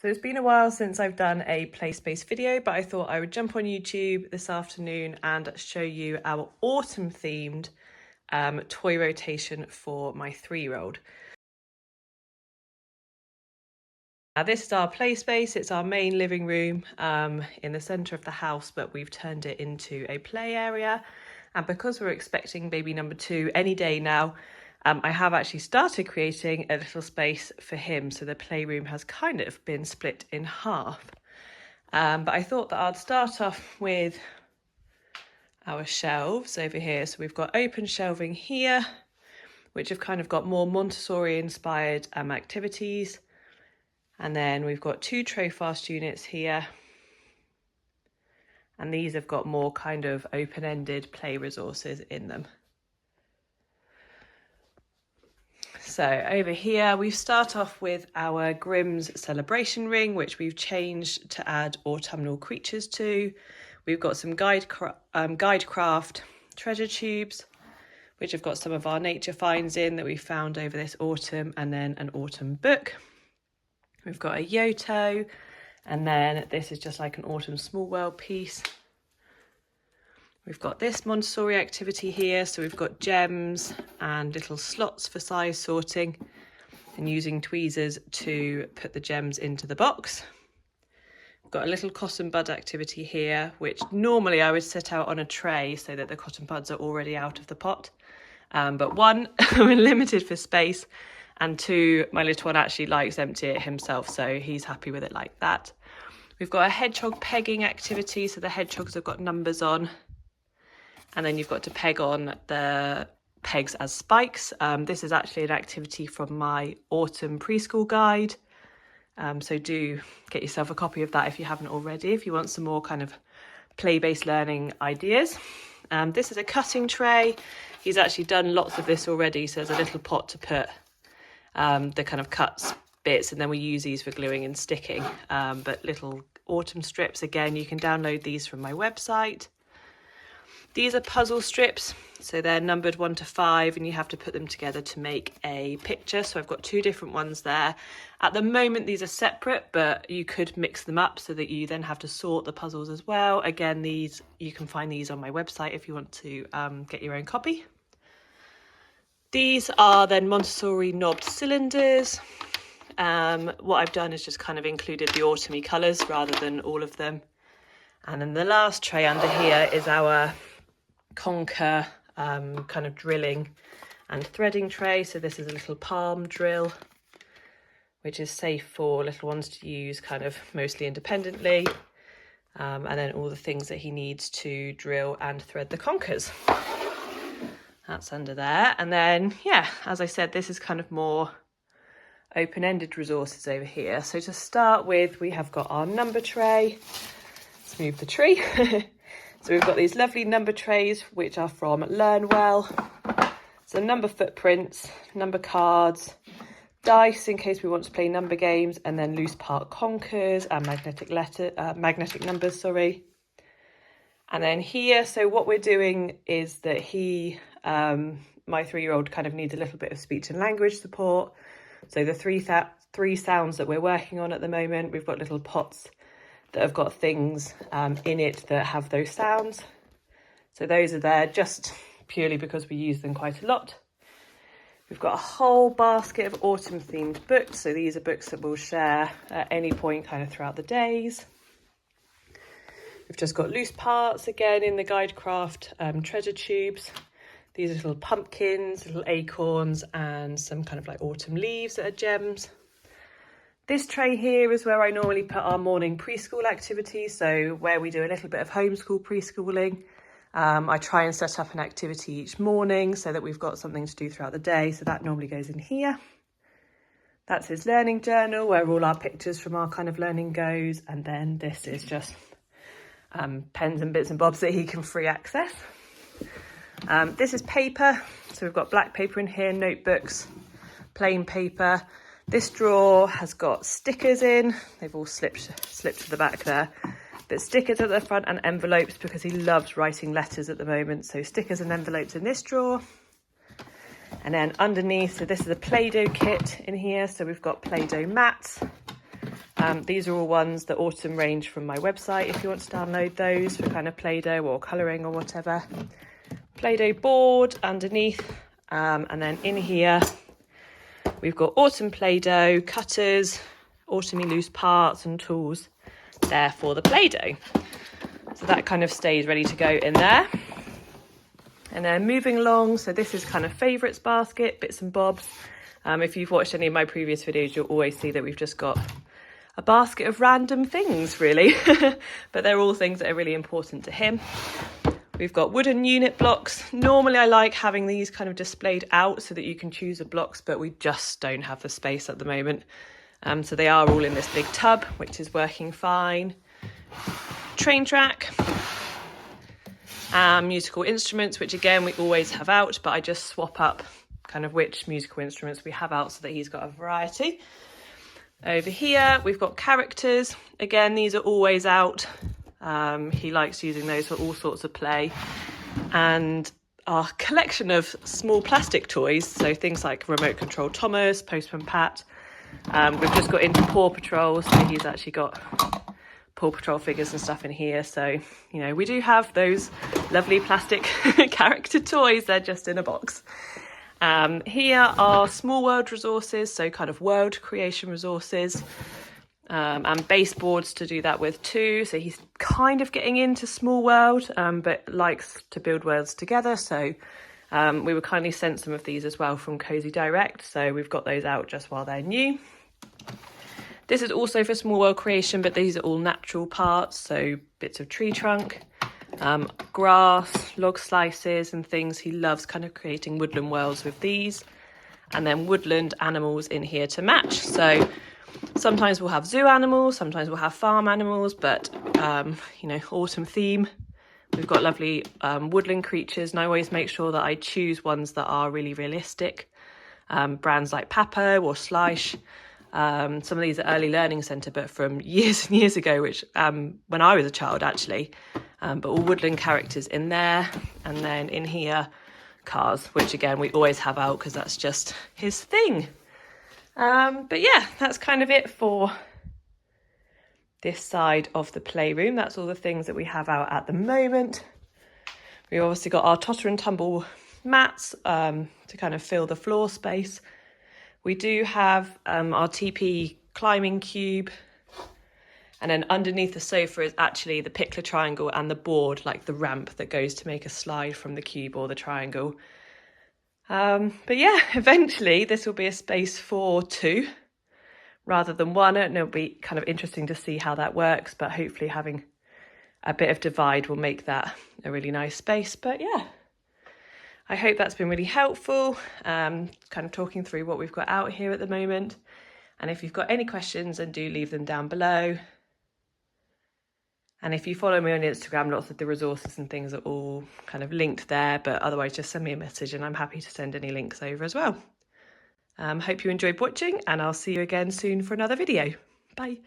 So it's been a while since I've done a play space video, but I thought I would jump on YouTube this afternoon and show you our autumn themed toy rotation for my 3-year-old. Now this is our play space. It's our main living room in the centre of the house, but we've turned it into a play area. And because we're expecting baby number 2 any day now, I have actually started creating a little space for him. So the playroom has kind of been split in half. But I thought that I'd start off with our shelves over here. So we've got open shelving here, which have kind of got more Montessori inspired activities. And then we've got 2 tray fast units here. And these have got more kind of open-ended play resources in them. So over here, we start off with our Grimm's Celebration Ring, which we've changed to add autumnal creatures to. We've got some Guidecraft treasure tubes, which have got some of our nature finds in that we found over this autumn, and then an autumn book. We've got a Yoto, and then this is just like an autumn small world piece. We've got this Montessori activity here, so we've got gems and little slots for size sorting and using tweezers to put the gems into the box. We've got a little cotton bud activity here, which normally I would set out on a tray so that the cotton buds are already out of the pot. But 1, we're limited for space, and 2, my little one actually likes empty it himself, so he's happy with it like that. We've got a hedgehog pegging activity, so the hedgehogs have got numbers on. And then you've got to peg on the pegs as spikes. This is actually an activity from my autumn preschool guide. So do get yourself a copy of that if you haven't already, if you want some more kind of play-based learning ideas. This is a cutting tray. He's actually done lots of this already. So there's a little pot to put the kind of cuts bits, and then we use these for gluing and sticking. But little autumn strips, again, you can download these from my website. These are puzzle strips, so they're numbered 1 to 5, and you have to put them together to make a picture. So I've got 2 different ones there. At the moment, these are separate, but you could mix them up so that you then have to sort the puzzles as well. Again, these you can find these on my website if you want to get your own copy. These are then Montessori knobbed cylinders. What I've done is just kind of included the autumny colours rather than all of them. And then the last tray under here is our conker kind of drilling and threading tray. So this is a little palm drill, which is safe for little ones to use kind of mostly independently. And then all the things that he needs to drill and thread the conkers. That's under there. And then, yeah, as I said, this is kind of more open-ended resources over here. So to start with, we have got our number tray. Let's move the tree. So we've got these lovely number trays, which are from Learn Well. So number footprints, number cards, dice in case we want to play number games, and then loose part conkers and magnetic numbers, sorry. And then here, so what we're doing is that he, my 3-year-old kind of needs a little bit of speech and language support. So the three sounds that we're working on at the moment, we've got little pots that have got things in it that have those sounds. So those are there just purely because we use them quite a lot. We've got a whole basket of autumn themed books. So these are books that we'll share at any point kind of throughout the days. We've just got loose parts again in the Guidecraft treasure tubes. These are little pumpkins, little acorns, and some kind of like autumn leaves that are gems. This tray here is where I normally put our morning preschool activities, so where we do a little bit of homeschool preschooling. I try and set up an activity each morning so that we've got something to do throughout the day, so that normally goes in here. That's his learning journal, where all our pictures from our kind of learning goes, and then this is just pens and bits and bobs that he can free access. This is paper, so we've got black paper in here, notebooks, plain paper. This drawer has got stickers in. They've all slipped to the back there. But stickers at the front and envelopes because he loves writing letters at the moment. So stickers and envelopes in this drawer. And then underneath, so this is a Play-Doh kit in here. So we've got Play-Doh mats, These are all ones that autumn range from my website if you want to download those for kind of Play-Doh or colouring or whatever. Play-Doh board underneath, and then in here we've got autumn Play-Doh, cutters, autumny loose parts and tools there for the Play-Doh. So that kind of stays ready to go in there. And then moving along, so this is kind of favourites basket, bits and bobs. If you've watched any of my previous videos, you'll always see that we've just got a basket of random things, really. But they're all things that are really important to him. We've got wooden unit blocks. Normally I like having these kind of displayed out so that you can choose the blocks, but we just don't have the space at the moment. So they are all in this big tub, which is working fine. Train track. Musical instruments, which again we always have out, but I just swap up kind of which musical instruments we have out so that he's got a variety. Over here we've got characters. Again, these are always out. He likes using those for all sorts of play. And our collection of small plastic toys, so things like remote control Thomas, Postman Pat. We've just got into Paw Patrol, so he's actually got Paw Patrol figures and stuff in here. So, you know, we do have those lovely plastic character toys. They're just in a box. Here are small world resources, so kind of world creation resources, and baseboards to do that with too. So he's kind of getting into small world, but likes to build worlds together. So we were kindly sent some of these as well from Cozy Direct. So we've got those out just while they're new. This is also for small world creation, but these are all natural parts. So bits of tree trunk, grass, log slices and things. He loves kind of creating woodland worlds with these, and then woodland animals in here to match. So sometimes we'll have zoo animals, sometimes we'll have farm animals, but you know, autumn theme. We've got lovely woodland creatures, and I always make sure that I choose ones that are really realistic. Brands like Papo or Slice. Some of these are Early Learning Centre, but from years and years ago, which when I was a child actually. But all woodland characters in there, and then in here cars, which again we always have out because that's just his thing. But yeah, that's kind of it for this side of the playroom. That's all the things that we have out at the moment. We've obviously got our totter and tumble mats to kind of fill the floor space. We do have our TP climbing cube. And then underneath the sofa is actually the pickler triangle and the board, like the ramp that goes to make a slide from the cube or the triangle. But yeah, eventually this will be a space for two rather than one. And it'll be kind of interesting to see how that works, but hopefully having a bit of divide will make that a really nice space. But yeah, I hope that's been really helpful, kind of talking through what we've got out here at the moment. And if you've got any questions, then do leave them down below. And if you follow me on Instagram, lots of the resources and things are all kind of linked there, but otherwise just send me a message and I'm happy to send any links over as well. Hope you enjoyed watching, and I'll see you again soon for another video. Bye.